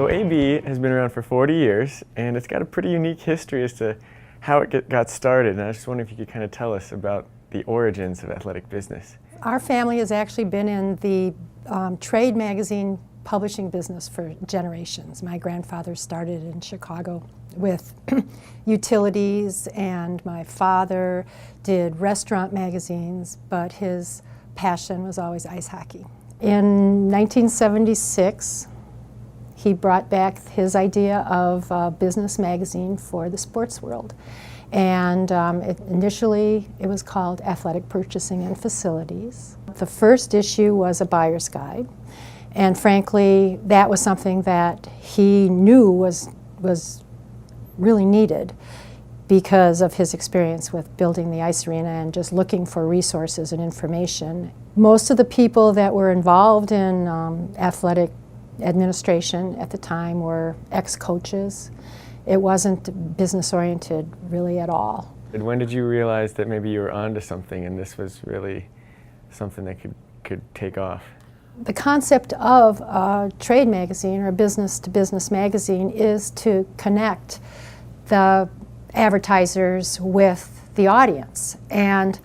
So AB has been around for 40 years, and it's got a pretty unique history as to how it got started. And I was just wondering if you could kind of tell us about the origins of athletic business. Our family has actually been in the trade magazine publishing business for generations. My grandfather started in Chicago with utilities, and my father did restaurant magazines, but his passion was always ice hockey. In 1976, he brought back his idea of a business magazine for the sports world. And initially, it was called Athletic Purchasing and Facilities. The first issue was a buyer's guide. And frankly, that was something that he knew was really needed because of his experience with building the ice arena and just looking for resources and information. Most of the people that were involved in athletic administration at the time were ex-coaches. It wasn't business-oriented really at all. And when did you realize that maybe you were onto something and this was really something that could take off? The concept of a trade magazine or a business-to-business magazine is to connect the advertisers with the audience. And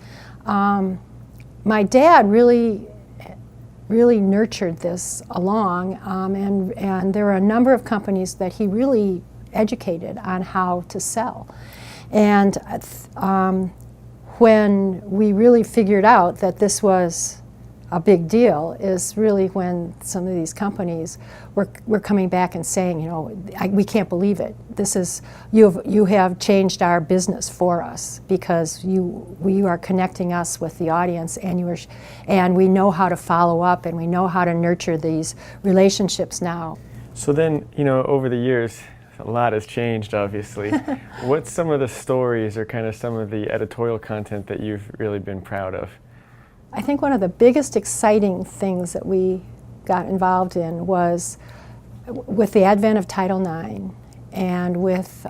my dad really nurtured this along, and there were a number of companies that he really educated on how to sell. And when we really figured out that this was a big deal is really when some of these companies were coming back and saying, you know, we can't believe it. This is, you have changed our business for us because you are connecting us with the audience, and we know how to follow up and we know how to nurture these relationships now. So then, you know, over the years, a lot has changed, obviously. What's some of the stories or kind of some of the editorial content that you've really been proud of? I think one of the biggest exciting things that we got involved in was with the advent of Title IX and with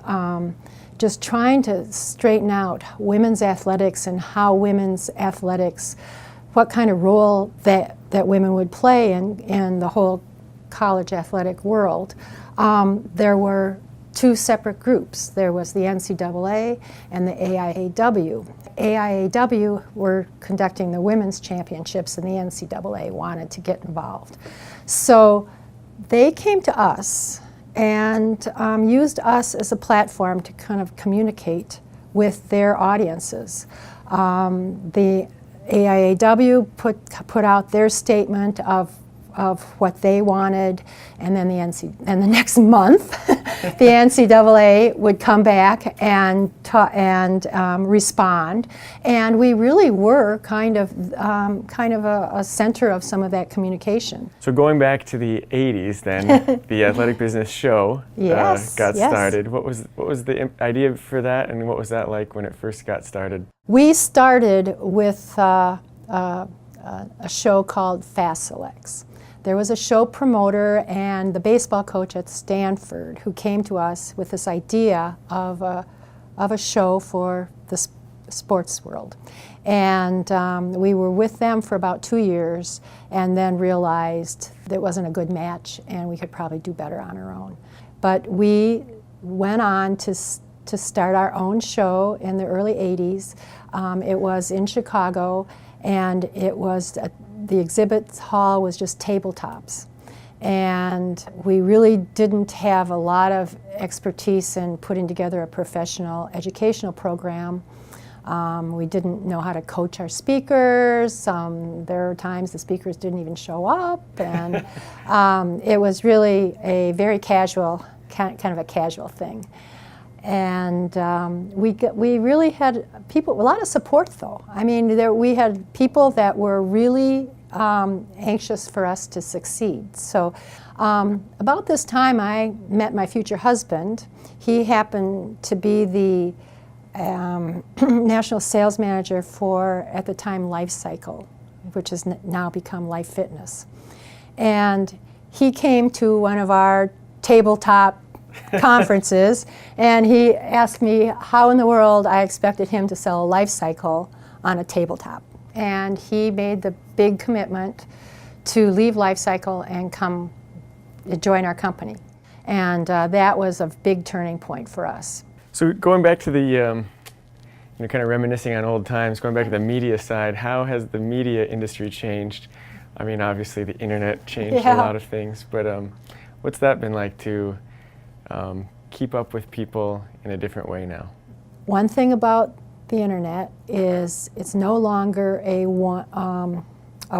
just trying to straighten out women's athletics and how women's athletics, what kind of role that women would play in the whole college athletic world. There were two separate groups. There was the NCAA and the AIAW. AIAW were conducting the women's championships and the NCAA wanted to get involved. So they came to us and used us as a platform to kind of communicate with their audiences. The AIAW put out their statement of what they wanted, and then the next month, the NCAA would come back and respond, and we really were kind of a center of some of that communication. So going back to the 80s, then the Athletic Business Show got started. What was the idea for that, and what was that like when it first got started? We started with a show called Fast Selects. There was a show promoter and the baseball coach at Stanford who came to us with this idea of a show for the sports world. And we were with them for about 2 years and then realized that it wasn't a good match and we could probably do better on our own. But we went on to start our own show in the early 80s. It was in Chicago, and it was the exhibit hall was just tabletops. And we really didn't have a lot of expertise in putting together a professional educational program. We didn't know how to coach our speakers. There were times the speakers didn't even show up, and it was really a very casual, kind of a casual thing. And we really had people, a lot of support though. I mean, we had people that were really anxious for us to succeed. So about this time I met my future husband. He happened to be the national sales manager for, at the time, Life Cycle, which has now become Life Fitness. And he came to one of our tabletop conferences, and he asked me how in the world I expected him to sell a Life Cycle on a tabletop. And he made the big commitment to leave Life Cycle and come join our company. And that was a big turning point for us. So going back to the, kind of reminiscing on old times, going back to the media side, how has the media industry changed? I mean, obviously the internet changed a lot of things, but what's that been like to keep up with people in a different way now? One thing about the internet is it's no longer a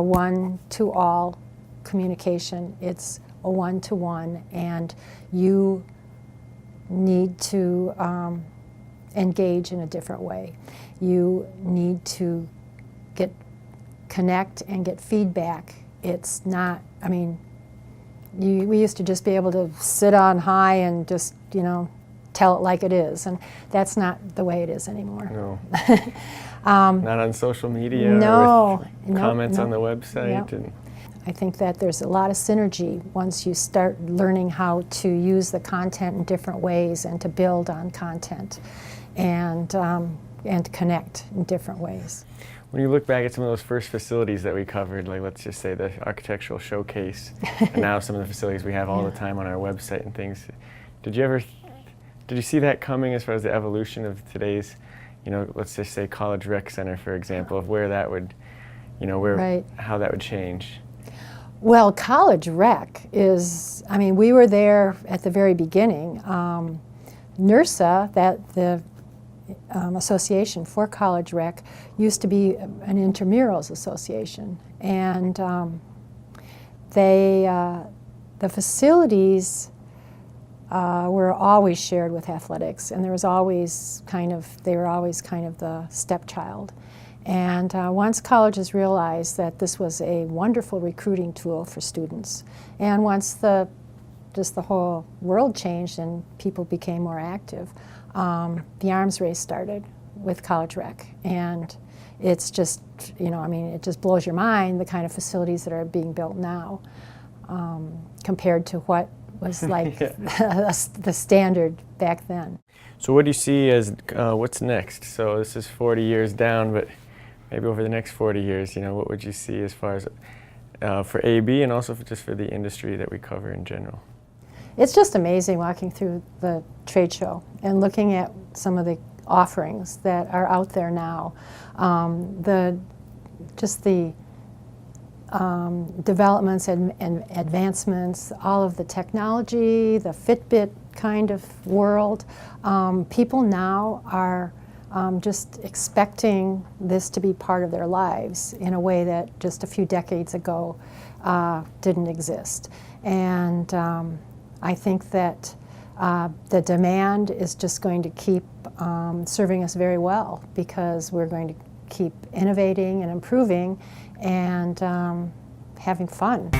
one-to-all communication. It's a one-to-one, and you need to engage in a different way. You need to connect and get feedback. It's not, I mean, we used to just be able to sit on high and just, tell it like it is, and that's not the way it is anymore. No. Not on social media, no, or with comments on the website. Yep. And I think that there's a lot of synergy once you start learning how to use the content in different ways and to build on content and connect in different ways. When you look back at some of those first facilities that we covered, like let's just say the architectural showcase, and now some of the facilities we have all the time on our website and things, did you see that coming as far as the evolution of today's, let's just say College Rec Center, for example, of where that would, how that would change? Well, College Rec is, I mean, we were there at the very beginning. NERSA, the association for College Rec, used to be an intramurals association, and the facilities were always shared with athletics, and they were always kind of the stepchild. And once colleges realized that this was a wonderful recruiting tool for students, and once the whole world changed and people became more active, the arms race started with College Rec. And it's just, it just blows your mind the kind of facilities that are being built now compared to what was like the standard back then. So what do you see as what's next? So this is 40 years down, but maybe over the next 40 years, what would you see as far as for AB and also just for the industry that we cover in general? It's just amazing walking through the trade show and looking at some of the offerings that are out there now. The developments and advancements, all of the technology, the Fitbit kind of world. People now are just expecting this to be part of their lives in a way that just a few decades ago didn't exist. And I think that the demand is just going to keep serving us very well, because we're going to keep innovating and improving and having fun.